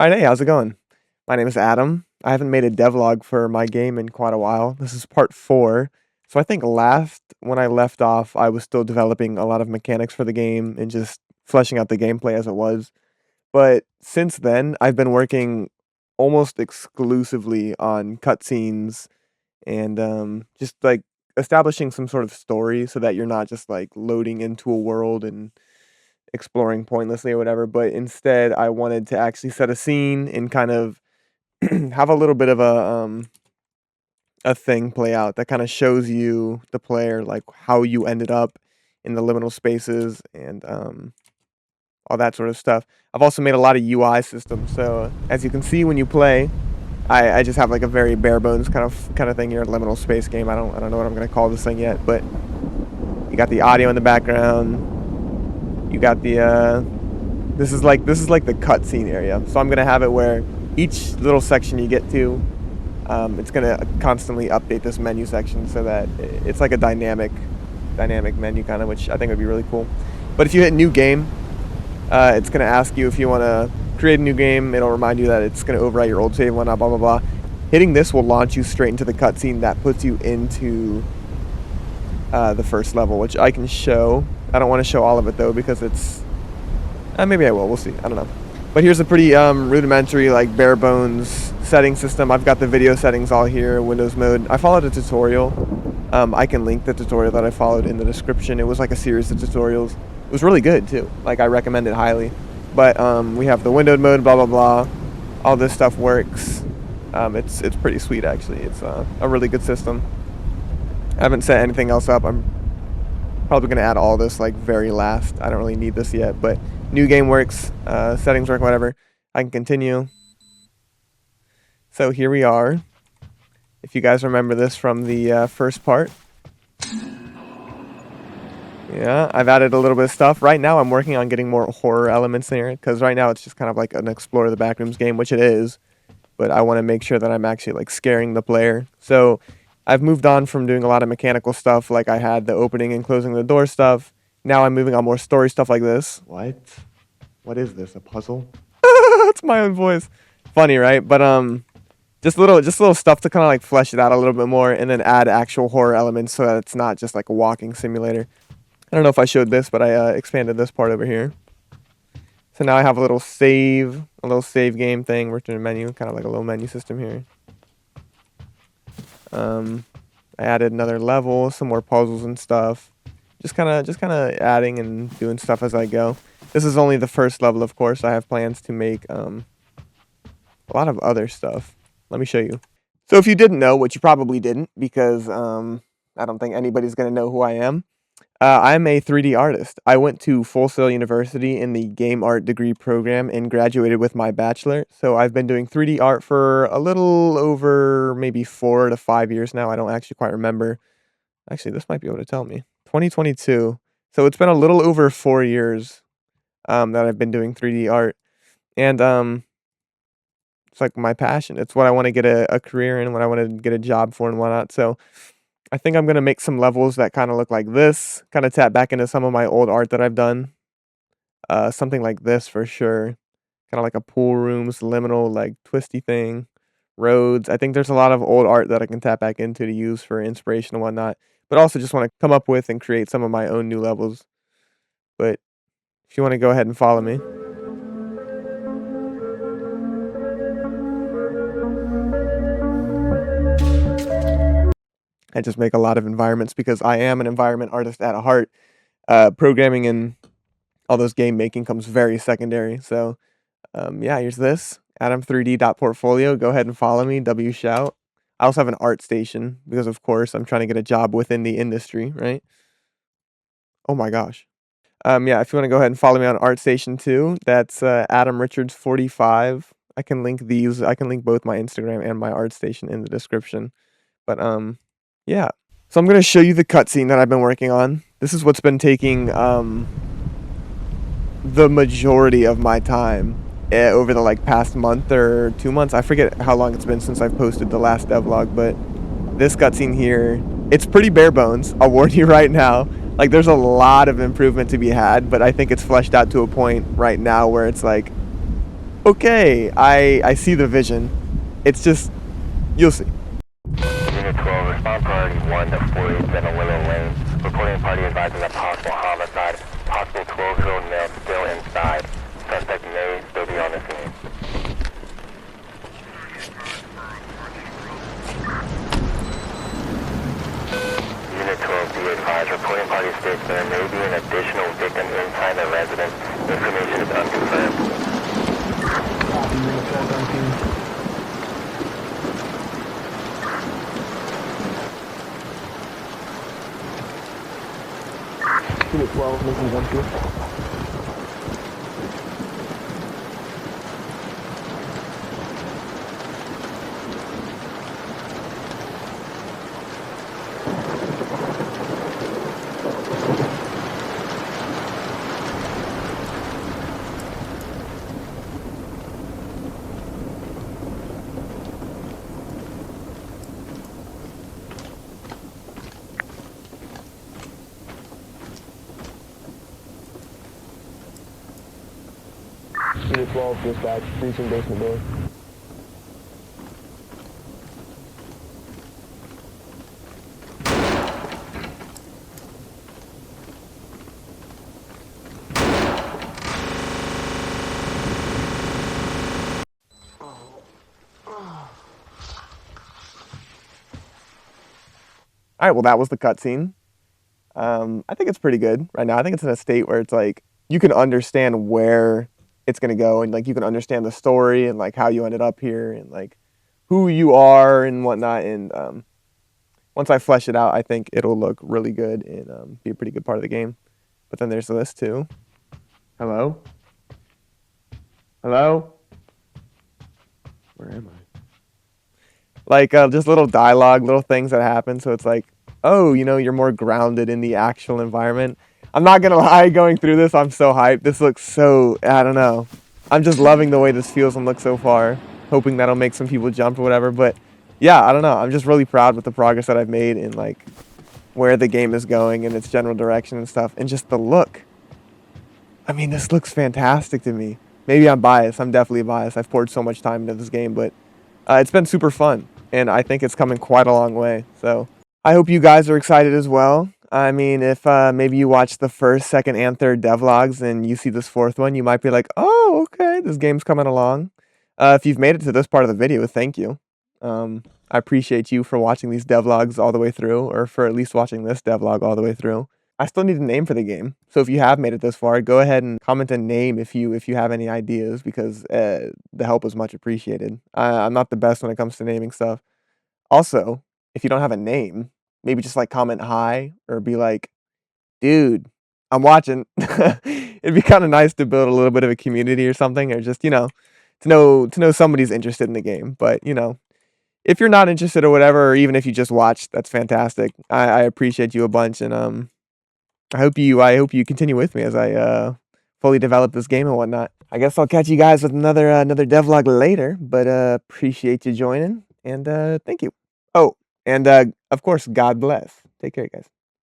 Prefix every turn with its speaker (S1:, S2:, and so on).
S1: Alright, hey, how's it going? My name is Adam. I haven't made a devlog for my game in quite a while. This is part 4. So I think when I left off, I was still developing a lot of mechanics for the game and just fleshing out the gameplay as it was. But since then, I've been working almost exclusively on cutscenes and just like establishing some sort of story so that you're not just like loading into a world and exploring pointlessly or whatever, but instead I wanted to actually set a scene and kind of have a little bit of a thing play out that kind of shows you the player like how you ended up in the liminal spaces and all that sort of stuff. I've also made a lot of UI systems, so as you can see when you play, I just have like a very bare bones kind of thing here, a liminal space game. I don't know what I'm gonna call this thing yet, but you got the audio in the background. You got the this is like the cutscene area. So I'm gonna have it where each little section you get to, it's gonna constantly update this menu section so that it's like a dynamic menu kind of, which I think would be really cool. But if you hit new game, it's gonna ask you if you want to create a new game. It'll remind you that it's gonna overwrite your old save and whatnot, blah blah blah. Hitting this will launch you straight into the cutscene that puts you into the first level, which I can show. I don't want to show all of it though because it's maybe I will. We'll see. I don't know. But here's a pretty rudimentary, like bare bones setting system. I've got the video settings all here, Windows mode. I followed a tutorial. I can link the tutorial that I followed in the description. It was like a series of tutorials. It was really good too. Like I recommend it highly. But we have the windowed mode, blah blah blah. All this stuff works. It's pretty sweet actually. It's a really good system. I haven't set anything else up. I'm probably going to add all this like very last. I don't really need this yet, but new game works, settings work, whatever. I can continue. So here we are. If you guys remember this from the first part. Yeah, I've added a little bit of stuff. Right now I'm working on getting more horror elements in here, because right now it's just kind of like an explore the backrooms game, which it is. But I want to make sure that I'm actually like scaring the player. So I've moved on from doing a lot of mechanical stuff, like I had the opening and closing the door stuff. Now I'm moving on more story stuff like this. What? What is this? A puzzle? It's my own voice. Funny, right? But just little stuff to kind of like flesh it out a little bit more, and then add actual horror elements so that it's not just like a walking simulator. I don't know if I showed this, but I expanded this part over here. So now I have a little save game thing, return to menu, kind of like a little menu system here. I added another level, some more puzzles and stuff. Just kind of adding and doing stuff as I go. This is only the first level, of course. I have plans to make a lot of other stuff. Let me show you. So if you didn't know, which you probably didn't, because I don't think anybody's gonna know who I am. I'm a 3D artist. I went to Full Sail University in the game art degree program and graduated with my bachelor. So I've been doing 3D art for a little over maybe 4 to 5 years now. I don't actually quite remember. Actually, this might be able to tell me. 2022. So it's been a little over 4 years that I've been doing 3D art. And it's like my passion. It's what I want to get a career in, what I want to get a job for and whatnot. So I think I'm going to make some levels that kind of look like this, kind of tap back into some of my old art that I've done. Something like this for sure. Kind of like a pool rooms, liminal, like twisty thing. Roads. I think there's a lot of old art that I can tap back into to use for inspiration and whatnot. But also just want to come up with and create some of my own new levels. But if you want to go ahead and follow me. I just make a lot of environments because I am an environment artist at heart. Programming and all those game making comes very secondary. So yeah, here's this Adam3D.portfolio. Go ahead and follow me. W shout. I also have an Artstation because of course I'm trying to get a job within the industry, right? Oh my gosh. Yeah, if you want to go ahead and follow me on Artstation too, that's Adam Richards 45. I can link these. I can link both my Instagram and my Artstation in the description. But yeah. So I'm going to show you the cutscene that I've been working on. This is what's been taking the majority of my time over the like past month or 2 months. I forget how long it's been since I've posted the last devlog, but this cutscene here, it's pretty bare bones. I'll warn you right now. Like there's a lot of improvement to be had, but I think it's fleshed out to a point right now where it's like Okay, I see the vision. It's just, you'll see.
S2: Unit 12, respond priority 1 to 487 Willow Lane. Reporting party advising a possible homicide. Possible 12-year-old male still inside. Suspect may still be on the scene. Unit 12, be advised. Reporting party states there may be an additional victim inside the residence. Information is unconfirmed.
S3: Unit 12 on team. Unit 12, making jump to. Unit 12, dispatch, breaching basement door.
S1: All right, well, that was the cutscene. I think it's pretty good right now. I think it's in a state where it's like you can understand where it's gonna go, and like you can understand the story and like how you ended up here and like who you are and whatnot. And once I flesh it out, I think it'll look really good and be a pretty good part of the game. But then there's this too. Hello? Hello? Where am I? Like just little dialogue, little things that happen. So it's like, oh, you know, you're more grounded in the actual environment. I'm not gonna lie, going through this, I'm so hyped. This looks so, I don't know. I'm just loving the way this feels and looks so far. Hoping that'll make some people jump or whatever. But yeah, I don't know. I'm just really proud with the progress that I've made and like where the game is going and its general direction and stuff. And just the look. I mean, this looks fantastic to me. Maybe I'm biased. I'm definitely biased. I've poured so much time into this game, but it's been super fun. And I think it's coming quite a long way. So I hope you guys are excited as well. I mean, if maybe you watched the first, second, and third devlogs and you see this fourth one, you might be like, oh, okay, this game's coming along. If you've made it to this part of the video, thank you. I appreciate you for watching these devlogs all the way through, or for at least watching this devlog all the way through. I still need a name for the game. So if you have made it this far, go ahead and comment a name if you have any ideas, because the help is much appreciated. I'm not the best when it comes to naming stuff. Also, if you don't have a name, maybe just like comment hi or be like, dude, I'm watching. It'd be kind of nice to build a little bit of a community or something, or just, to know somebody's interested in the game. But, if you're not interested or whatever, or even if you just watched, that's fantastic. I appreciate you a bunch, and I hope you continue with me as I fully develop this game and whatnot. I guess I'll catch you guys with another devlog later, but appreciate you joining, and thank you. Oh, and of course, God bless. Take care, guys.